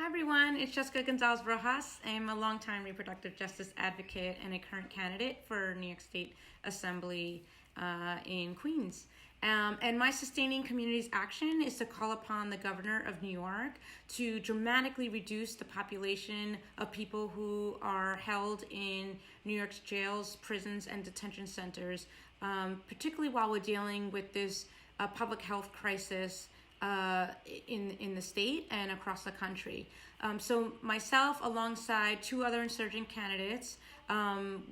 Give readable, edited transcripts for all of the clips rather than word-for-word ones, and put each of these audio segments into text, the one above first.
Hi everyone, it's Jessica Gonzáles-Rojas. I'm a longtime reproductive justice advocate and a current candidate for New York State Assembly in Queens. And my Sustaining Communities action is to call upon the governor of New York to dramatically reduce the population of people who are held in New York's jails, prisons, and detention centers, particularly while we're dealing with this public health crisis in the state and across the country. So myself, alongside two other insurgent candidates,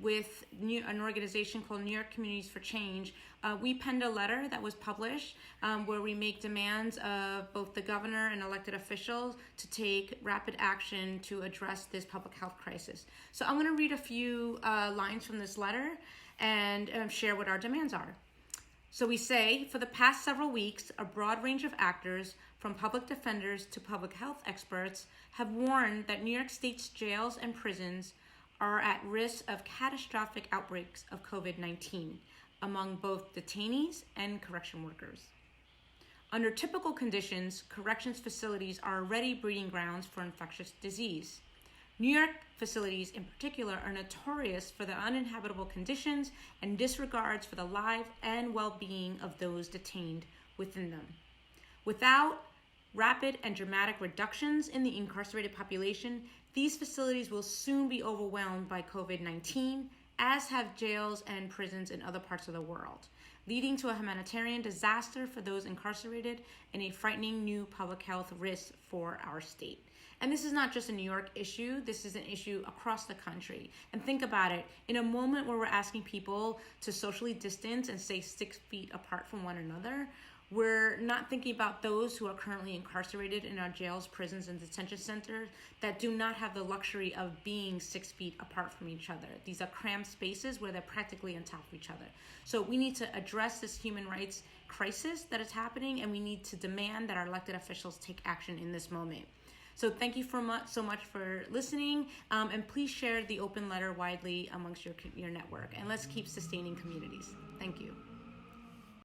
with an organization called New York Communities for Change, we penned a letter that was published where we make demands of both the governor and elected officials to take rapid action to address this public health crisis. So I'm going to read a few lines from this letter and share what our demands are. So we say, for the past several weeks, a broad range of actors, from public defenders to public health experts, have warned that New York State's jails and prisons are at risk of catastrophic outbreaks of COVID-19 among both detainees and correction workers. Under typical conditions, corrections facilities are already breeding grounds for infectious disease. New York facilities in particular are notorious for the uninhabitable conditions and disregards for the life and well-being of those detained within them. Without rapid and dramatic reductions in the incarcerated population, these facilities will soon be overwhelmed by COVID-19, as have jails and prisons in other parts of the world, leading to a humanitarian disaster for those incarcerated and a frightening new public health risk for our state. And this is not just a New York issue, this is an issue across the country. And think about it, in a moment where we're asking people to socially distance and stay 6 feet apart from one another, we're not thinking about those who are currently incarcerated in our jails, prisons, and detention centers that do not have the luxury of being 6 feet apart from each other. These are cramped spaces where they're practically on top of each other. So we need to address this human rights crisis that is happening, and we need to demand that our elected officials take action in this moment. So thank you so much for listening, and please share the open letter widely amongst your network, and let's keep sustaining communities. Thank you.